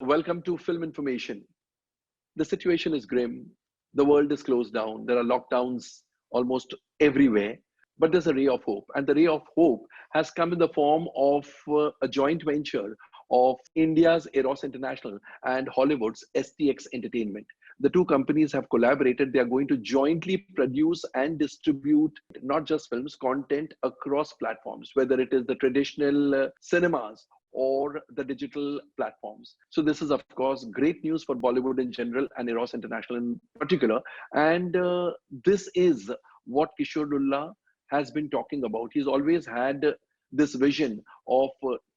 Welcome to Film Information. The situation is grim. The world is closed down. There are lockdowns almost everywhere. But there's a ray of hope. And the ray of hope has come in the form of a joint venture of India's Eros International and Hollywood's STX Entertainment. The two companies have collaborated. They are going to jointly produce and distribute not just films, content across platforms, whether it is the traditional cinemas or the digital platforms. So this is, of course, great news for Bollywood in general and Eros International in particular. And this is what Kishore Dulla has been talking about. He's always had this vision of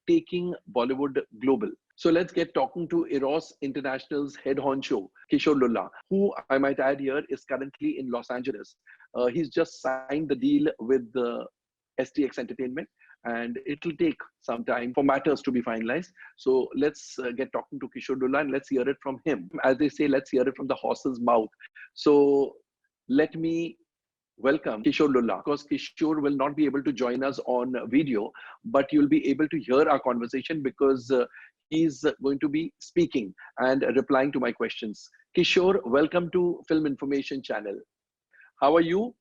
taking Bollywood global. So let's get talking to Eros International's head honcho, Kishore Lulla, who I might add here is currently in Los Angeles. He's just signed the deal with the STX Entertainment, and it'll take some time for matters to be finalized. So let's get talking to Kishore Dulla and let's hear it from him. As they say, let's hear it from the horse's mouth. So let me welcome Kishore Lulla. Of course, Kishore will not be able to join us on video, but you'll be able to hear our conversation because he's going to be speaking and replying to my questions. Kishore, welcome to Film Information Channel. How are you?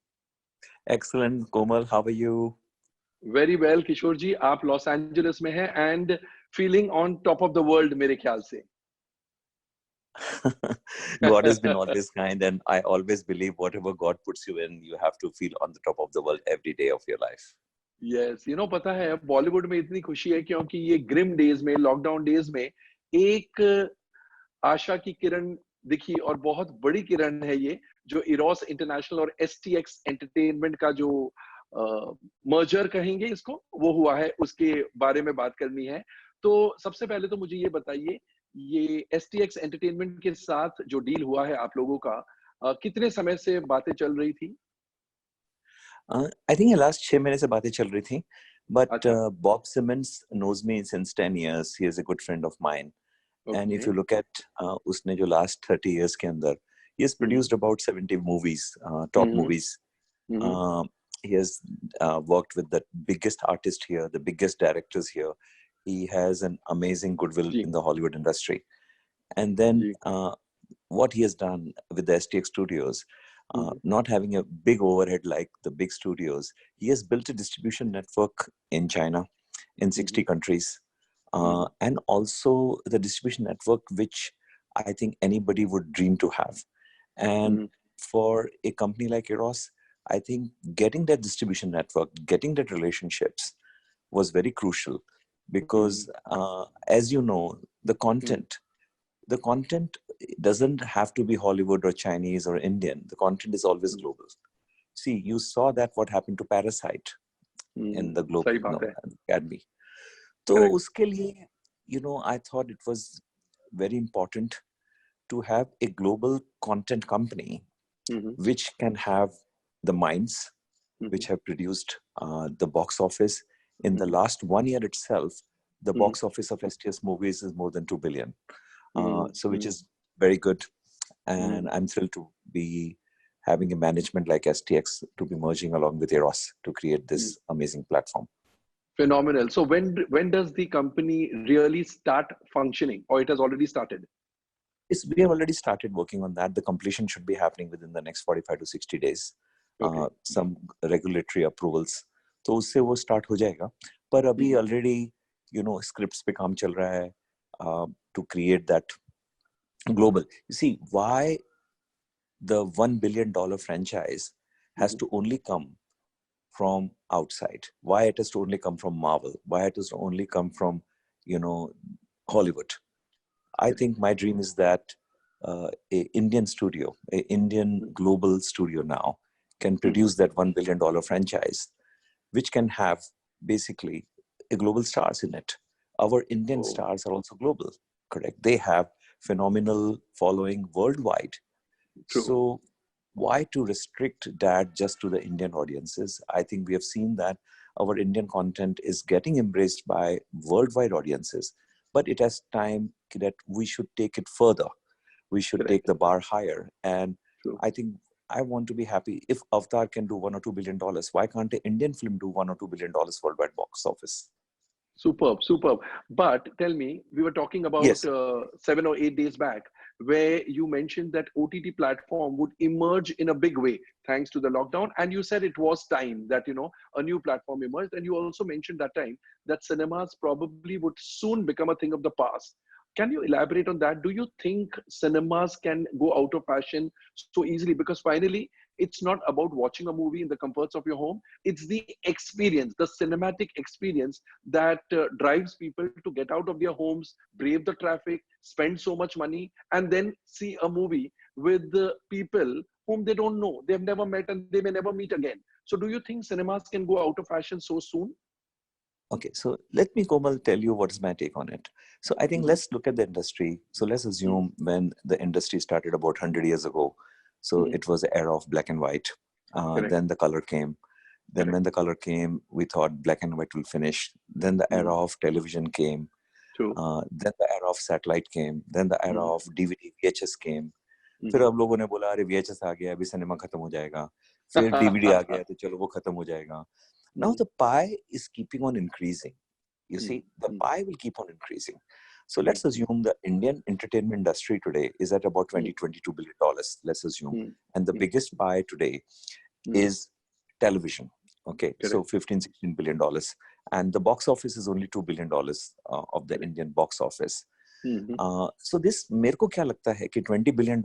Excellent, Komal. How are you? Very well, Kishore ji. आप Los Angeles में हैं and feeling on top of the world मेरे ख्याल से. God has been always kind, and I always believe whatever God puts you in, you have to feel on the top of the world every day of your life. Yes, पता है बॉलीवुड में इतनी खुशी है क्योंकि ये ग्रिम डेज में, lockdown days में एक आशा की किरण दिखी और बहुत बड़ी किरण है ये जो इरोस इंटरनेशनल और एसटीएक्स एंटरटेनमेंट का जो मर्जर कहेंगे इसको वो हुआ है, उसके बारे में बात करनी है. तो सबसे पहले तो मुझे ये बताइए, ये एसटीएक्स एंटरटेनमेंट के साथ जो डील हुआ है आप लोगों का, कितने समय से बातें चल रही थी? I think last 6 महीने से बातें चल रही थी, but Bob Simmons knows me since 10 years. He is a good friend of mine. Okay. And if you look at उसने जो last 30 years के अंदर, he has produced about 70 movies, top movies. He has worked with the biggest artists here, the biggest directors here. He has an amazing goodwill in the Hollywood industry. And then what he has done with the STX Studios, not having a big overhead like the big studios, he has built a distribution network in China, in 60 countries. And also the distribution network, which I think anybody would dream to have. And for a company like Eros, I think getting that distribution network, getting that relationships was very crucial because as you know, the content doesn't have to be Hollywood or Chinese or Indian. The content is always global. See, you saw that what happened to Parasite in the global academy. So uske liye, I thought it was very important to have a global content company which can have the minds which have produced the box office. In the last 1 year itself, the box office of STS movies is more than 2 billion. So which is very good. And I'm thrilled to be having a management like STX to be merging along with Eros to create this amazing platform. Phenomenal. So when does the company really start functioning, or it has already started? We have already started working on that. The completion should be happening within the next 45 to 60 days. Some regulatory approvals. तो उससे वो start हो जाएगा. पर अभी already, scripts पे काम चल रहा है to create that global. You see, why the $1 billion franchise has to only come from outside? Why it has to only come from Marvel? Why it has to only come from, Hollywood? I think my dream is that a Indian studio, a Indian global studio now can produce that $1 billion franchise, which can have basically a global stars in it. Our Indian stars are also global, correct? They have phenomenal following worldwide. True. So why to restrict that just to the Indian audiences? I think we have seen that our Indian content is getting embraced by worldwide audiences, but it has time that we should take it further. We should take the bar higher. And I think I want to be happy if Avatar can do $1 or $2 billion. Why can't an Indian film do $1 or $2 billion worldwide box office? Superb, superb. But tell me, we were talking about Yes. 7 or 8 days back, where you mentioned that OTT platform would emerge in a big way thanks to the lockdown, and you said it was time that a new platform emerged, and you also mentioned that time that cinemas probably would soon become a thing of the past. Can you elaborate on that? Do you think cinemas can go out of fashion so easily? Because finally, it's not about watching a movie in the comforts of your home. It's the experience, the cinematic experience that drives people to get out of their homes, brave the traffic, spend so much money, and then see a movie with the people whom they don't know, they've never met, and they may never meet again. So, do you think cinemas can go out of fashion so soon? Okay, so let me, Komal, tell you what is my take on it. So I think Mhm. let's look at the industry. So let's assume when the industry started about 100 years ago, so Mhm. it was the era of black and white. Correct. Then the color came. Then Correct. when the color came, we thought black and white will finish. Then the era Mhm. of television came. True. Then the era of satellite came. Then the era Mhm. of DVD, VHS came. फिर Mhm. अब लोगों ने बोला अरे VHS आ गया, अभी cinema खत्म हो जाएगा. फिर DVD आ गया, तो चलो वो खत्म हो जाएगा. Now Mhm. the pie is keeping on increasing. You see, Mhm. the Mhm. pie will keep on increasing. So let's Mhm. assume the Indian entertainment industry today is at about Mhm. 22 billion dollars. Let's assume, Mhm. and the Mhm. biggest pie today Mhm. is television. Okay, so Correct. 15-16 billion dollars, and the box office is only $2 billion of the Correct. Indian box office. Mhm. So this मेरे को क्या लगता है कि $20 billion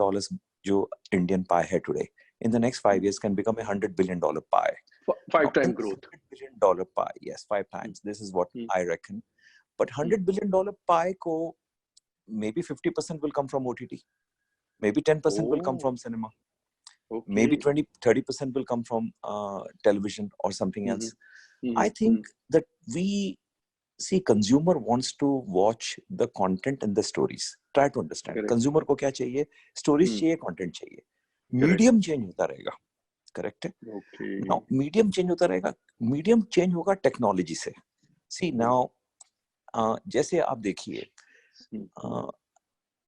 जो Indian pie है today, in the next 5 years can become $100 billion pie. Now, Five-time in the growth. $100 billion pie, yes, 5 times. Mhm. This is what Mhm. I reckon. But Mhm. $100 billion pie ko maybe 50% will come from OTT. Maybe 10% will come Oh, from cinema. Maybe okay. 20-30% will come from television or something Mhm. else. I Mhm. think Mhm. that we see consumer wants to watch the content and the stories. Try to understand. Correct. Consumer को क्या चाहिए? Stories Mhm. चाहिए, content चाहिए. Correct. Medium change होता रहेगा. Correct है? Okay. Now, medium change होता रहेगा. Medium change होगा technology से. See now, जैसे आप देखिए, Mhm.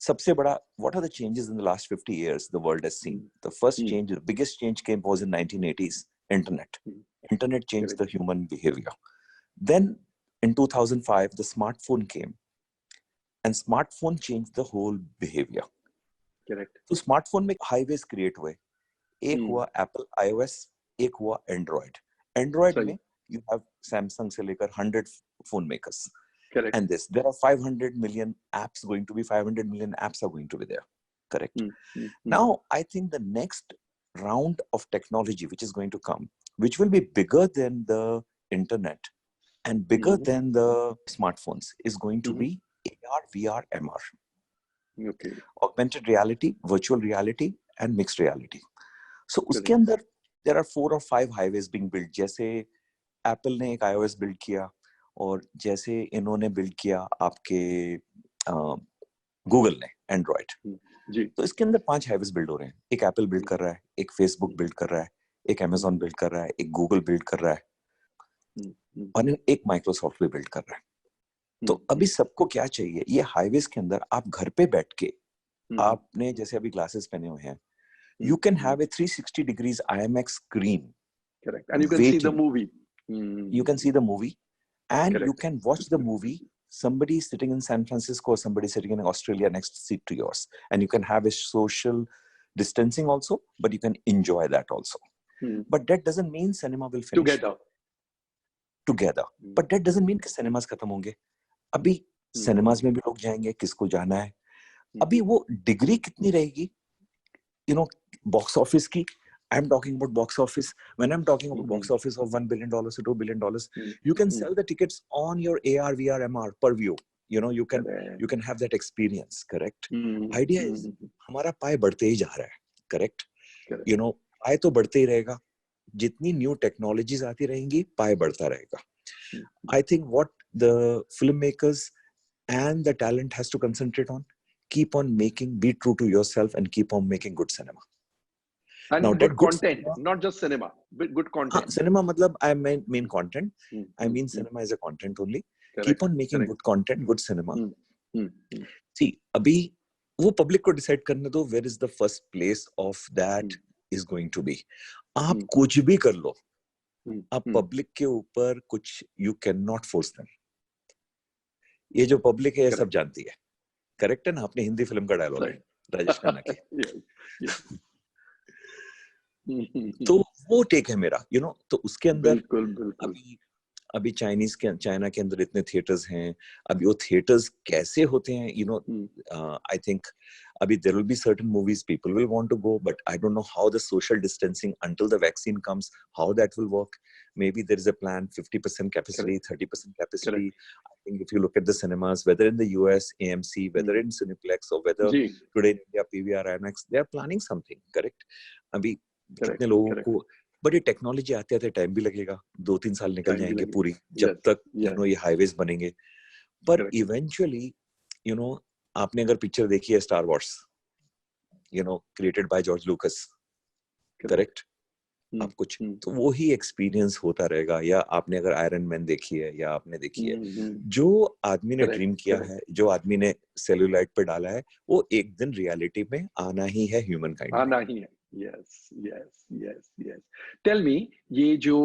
सबसे बड़ा, what are the changes in the last 50 years the world has seen? The first Mhm. change, the biggest change came was in 1980s, internet. Mhm. Internet changed Correct. the human behavior. Then in 2005, the smartphone came, and smartphone changed the whole behavior. Correct. तो smartphone में highways create हुए. एक Mhm. हुआ Apple iOS, एक हुआ Android. Android Sorry. में you have Samsung से लेकर 100 phone makers. Correct. And this, there are 500 million apps going to be, 500 million apps are going to be there. Correct. Mhm. Mhm. Now, I think the next round of technology which is going to come, which will be bigger than the internet and bigger Mhm. than the smartphones, is going to Mhm. be AR, VR, MR. Okay. Augmented reality, virtual reality, and mixed reality. So उसके Correct. अंदर there are 4 or 5 highways being built. जैसे Apple ने एक iOS build किया, और जैसे इन्होंने build किया आपके Google ने Android. Mhm. जी. तो इसके अंदर 5 highways build हो रहे हैं. एक Apple build कर रहा है, एक Facebook Mhm. build कर रहा है, एक Amazon Mhm. build कर रहा है, एक Google build कर रहा है, Mhm. और एक Microsoft भी build कर रहा है. तो अभी Mhm. सबको क्या चाहिए? ये highways के अंदर आप घर पे बैठ के, Mhm. आपने जैसे अभी glasses पहने हुए हैं, Mhm. you can Mhm. have a 360 degrees IMAX screen Correct. And you can see the waiting. movie. You can see the movie, and you Correct. can watch the movie. Somebody sitting in San Francisco or somebody sitting in Australia next seat to yours, and you can have a social distancing also, but you can enjoy that also. Mhm. But that doesn't mean cinema will finish Together. together. Mhm. But that doesn't mean कि cinemas खत्म होंगे. अभी cinemas में भी लोग जाएंगे, किसको जाना है. अभी वो डिग्री कितनी रहेगी, box office की. I'm talking about box office. When I'm talking about box office of $1 billion to $2 billion, you can sell the tickets on your AR, VR, MR per view. You can have that experience. Correct. Idea is हमारा पाए बढ़ते ही जा रहा है. Correct. पाए तो बढ़ते ही रहेगा. जितनी new technologies आती रहेंगी, पाए बढ़ता रहेगा. I think what the filmmakers and the talent has to concentrate on, keep on making, be true to yourself, and keep on making good cinema. And Now, good that good content, cinema, not just cinema, but good content. cinema matlab I mean content. I mean Mm. cinema is a content only. Correct. Keep on making Correct. good content, good cinema. Mm. See, अभी वो public को decide करने दो where is the first place of that is going to be. आप कुछ भी कर लो, आप public के ऊपर कुछ, you cannot force them. ये जो पब्लिक है ये सब Correct. जानती है, करेक्ट है ना? अपनी हिंदी फिल्म का डायलॉग है राजेश खन्ना की। Yes. तो वो टेक है मेरा, तो उसके अंदर बिल्कुल बिल्कुल। अभी चाइना के अंदर इतने थिएटर्स हैं, अभी वो थिएटर्स कैसे होते हैं, आई थिंक अभी there will be certain movies people will want to go, but I don't know how the social distancing until the vaccine comes, how that will work. Maybe there is a plan 50% capacity, 30% capacity. I think if you look at the cinemas, whether in the US AMC, whether in Cineplex, or whether Zee today in India PVR IMAX, they are planning something, correct? अभी correct कितने लोगों को, but ये technology आते आते time भी लगेगा, 2-3 साल निकल टाइम भी जाएंगे लगेगा। पूरी, जब Yes, तक yes, ये हाईवेज बनेंगे। पर correct. इवेंचुअली आपने अगर पिक्चर देखी है star Wars, created by George लूकस, correct? आप कुछ तो वो ही एक्सपीरियंस होता रहेगा। या आपने अगर आयरन मैन देखी है, या आपने देखी है, जो आदमी ने ड्रीम किया है, जो आदमी ने सेलुलाइट पे डाला है, वो एक दिन रियलिटी में आना ही है ह्यूमन काइंड में। आना ही है। Yes yes yes yes. Tell me, ये जो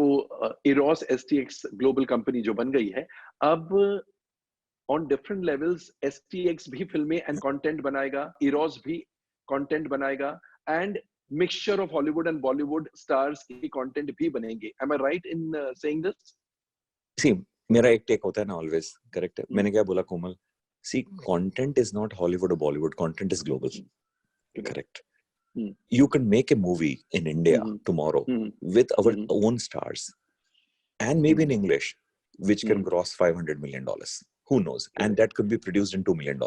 इरोस एसटीएक्स ग्लोबल कंपनी जो बन गई है, अब ऑन डिफरेंट लेवल्स एसटीएक्स भी फिल्में एंड कंटेंट बनाएगा, इरोस भी कंटेंट बनाएगा, and mixture of Hollywood and Bollywood stars के कंटेंट भी बनेंगे। Am I right in saying this? See मेरा एक टेक होता है ना ऑलवेज, करेक्ट है? मैंने क्या बोला Komal? See content is not Hollywood और Bollywood, content is global, correct? You can make a movie in India tomorrow with our own stars, and maybe in English, which can gross $500 million. Who knows? And that could be produced in $2 million.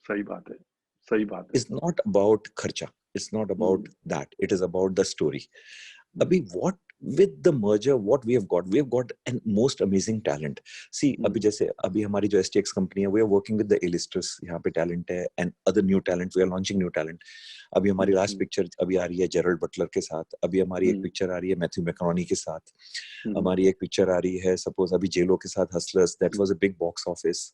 सही बात है, सही बात है। It's not about kharcha. It's not about that. It is about the story. Abhi, what with the merger, what we have got an most amazing talent. See, abhi jaise abhi hamari jo STX company hai, we are working with the A-listers. yahan pe talent hai, and other new talent. We are launching new talent. abhi hamari last picture abhi aa rahi hai Gerald Butler ke sath. abhi hamari ek picture aa rahi hai Matthew McConaughey ke sath. hamari ek picture aa rahi hai suppose abhi J-Lo ke sath Hustlers. That was a big box office.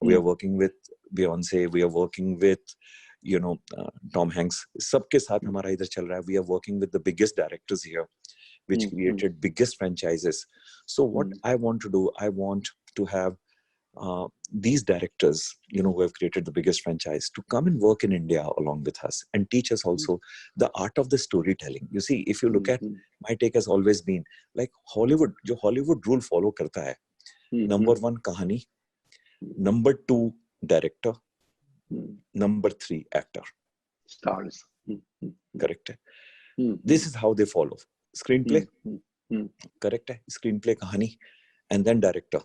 We are working with Beyonce. We are working with Tom Hanks. सबके साथ हमारा इधर चल रहा है. We are working with the biggest directors here, which created biggest franchises. So what I want to do, I want to have these directors, who have created the biggest franchise, to come and work in India along with us and teach us also the art of the storytelling. You see, if you look at, my take has always been like Hollywood, जो Hollywood rule follow करता है, number 1 कहानी, number 2 director, number 3 actor, stars. correct hai? This is how they follow. Screenplay, correct hai? Screenplay, kahani, and then director,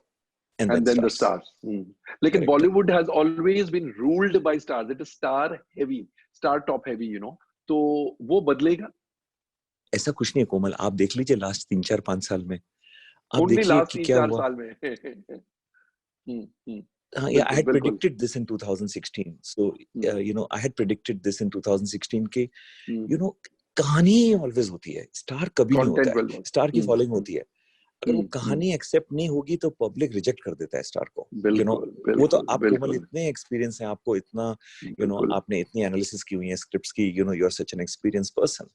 and then the stars. Lekin Bollywood has always been ruled by stars. It is star heavy, star top heavy, तो वो बदलेगा? ऐसा कुछ नहीं है कोमल, आप देख लीजिए लास्ट 3-4-5 साल में, आप Only देखिए last कि क्या 3-4 हुआ। साल में। Yeah, I had predicted this in 2016. So, I had predicted this in 2016 कि, कहानी always होती है, स्टार कभी नहीं होता है, स्टार की फॉलोइंग होती है। अगर वो कहानी एक्सेप्ट नहीं होगी तो पब्लिक रिजेक्ट कर देता है स्टार को। वो तो आप कोमल इतने एक्सपीरियंस है, आपको इतना, आपने इतनी एनालिसिस की हुई है स्क्रिप्ट्स की, you are such an experience person.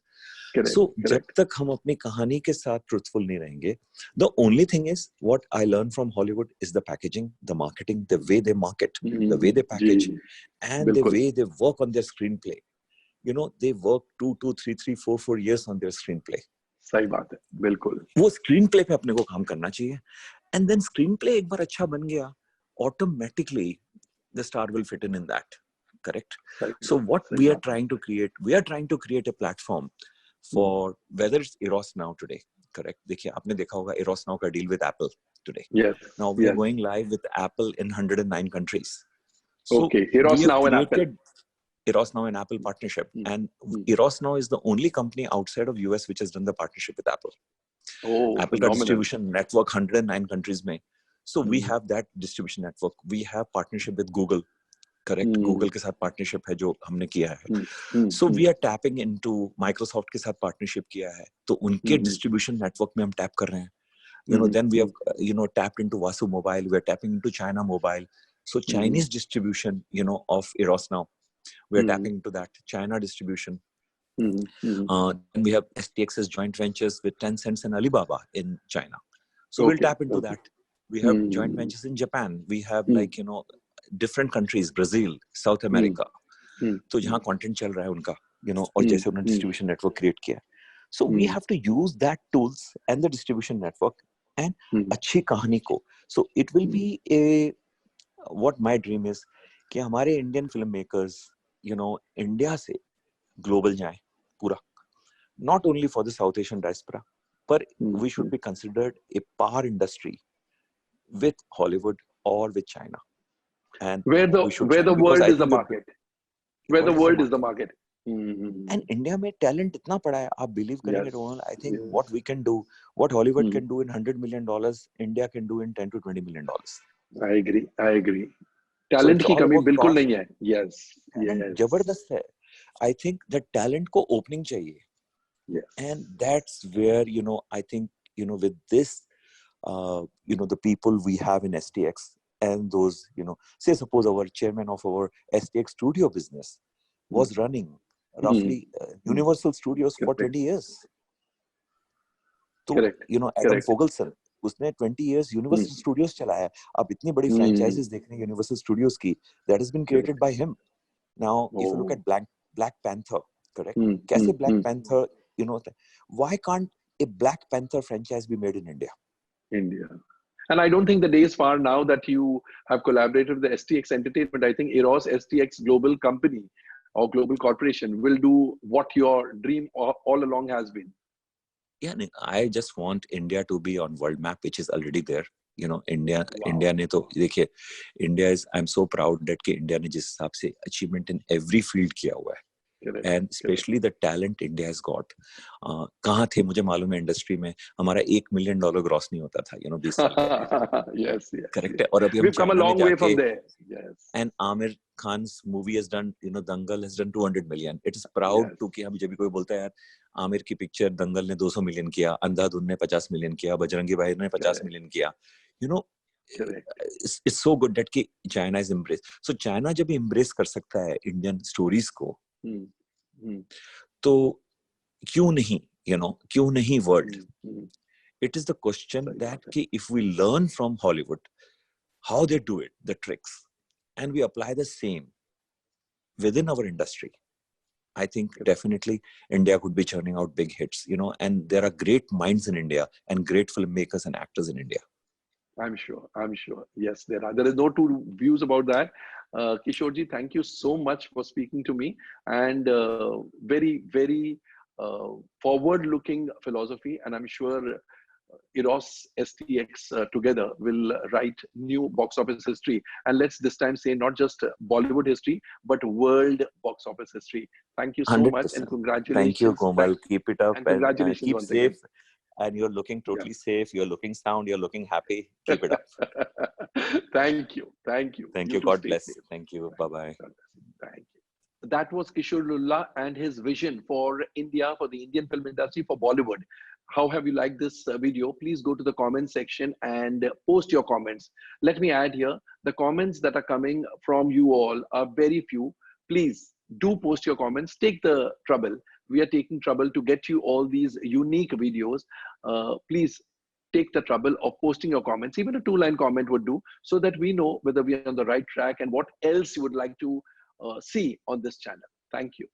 So, जब तक हम अपनी कहानी के साथ truthful नहीं रहेंगे, the only thing is what I learned from Hollywood is the packaging, the marketing, the way they market, the way they package, and the way they work on their screenplay. They work 2, 3, 4 years on their screenplay. सही बात है, बिल्कुल। वो screenplay पे अपने को काम करना चाहिए, and then screenplay एक बार अच्छा बन गया, automatically the star will fit in that, correct? So what we are trying to create a platform for whether it's Eros Now today, correct? देखिए आपने देखा होगा Eros Now का deal with Apple today. Yes. Now we are going live with Apple in 109 countries. So okay, Eros Now and Apple. Eros Now and Apple partnership, and Eros Now is the only company outside of US which has done the partnership with Apple. Oh, Apple का distribution network 109 countries में. So we have that distribution network. We have partnership with Google. करेक्ट, Google के साथ partnership है जो हमने किया है। So we are tapping into Microsoft के साथ पार्टनरशिप किया है, तो उनके डिस्ट्रीब्यूशन नेटवर्क में हम टैप कर रहे हैं। Then we have tapped into वासु mobile, we are tapping into China mobile. So Chinese distribution of Eros Now, we are tapping into that China distribution. Then we have STX's joint ventures with Tencent and Alibaba in China. So we'll tap into that. We have joint ventures in Japan. We have like, you know, different countries, Brazil, South America. तो जहाँ content चल रहा है उनका, you know, और जैसे उन्होंने distribution network create किया. So we have to use that tools and the distribution network and अच्छी कहानी को. So it will be what my dream is कि हमारे Indian filmmakers, you know, India से global जाएं पूरा. Not only for the South Asian diaspora, but we should be considered a par industry with Hollywood or with China. And where the world is the market. Where the world is the market. And India में talent इतना पड़ा है, आप believe करेंगे Rohan, I think what we can do, what Hollywood can do in $100 million, India can do in $10 to $20 million. I agree. Talent की कमी बिल्कुल नहीं है. Yes. जबरदस्त है. I think that talent को opening चाहिए. Yes. And that's where, you know, I think, you know, with this, you know, the people we have in STX and those, you know, say suppose our chairman of our STX studio business was running roughly Universal Studios for 20 years. So, you know, Adam Fogelson, उसने 20 years Universal Studios चलाया. आप इतनी बड़ी franchises देख रहे हैं Universal Studios की, that has been created by him. Now, if you look at Black Panther, correct? कैसे Black Panther, you know, why can't a Black Panther franchise be made in India? And I don't think the day is far now that you have collaborated with the STX Entertainment. I think Eros STX Global Company or Global Corporation will do what your dream all along has been. Yeah, I just want India to be on world map, which is already there. You know, India ने तो देखिए, India is, I'm so proud that कि India ने जिस हिसाब से achievement in every field किया हुआ है. And especially the talent India has got. कहाँ थे मुझे मालूम है इंडस्ट्री में हमारा $1 million ग्रॉस नहीं होता था, you know, 20 साल पहले. Yes. Correct है. और अभी हम We've come a long way from there. Yes. And Amir Khan's movie has done, you know, Dangal has done 200 million. It is proud to कि अभी जब भी कोई बोलता है यार आमिर की पिक्चर दंगल ने 200 million किया, अंधाधुन ने 50 million किया, बजरंगी भाई ने 50 million किया. You know, it's so good that कि China is embraced. So China जब embrace कर सकता है Indian stories को, तो क्यों नहीं, you know, क्यों नहीं world? It is the question that कि if we learn from Hollywood how they do it, the tricks, and we apply the same within our industry, I think definitely India could be churning out big hits, you know, and there are great minds in India and great filmmakers and actors in India. I'm sure. Yes, there are. There is no two views about that. Kishorji, thank you so much for speaking to me, and very, very forward-looking philosophy. And I'm sure Eros STX together will write new box office history. And let's this time say not just Bollywood history, but world box office history. Thank you so 100%. much, and congratulations. Thank you, Komal. Keep it up, and congratulations keep once safe. Again. And you're looking totally safe. You're looking sound. You're looking happy. Keep it up. Thank you. Thank you. God bless. Safe. Thank you. Bye-bye. Thank you. That was Kishore Lulla and his vision for India, for the Indian film industry, for Bollywood. How have you liked this video? Please go to the comment section and post your comments. Let me add here, the comments that are coming from you all are very few. Please do post your comments. Take the trouble. We are taking trouble to get you all these unique videos. Please take the trouble of posting your comments. Even a 2-line comment would do, so that we know whether we are on the right track and what else you would like to see on this channel. Thank you.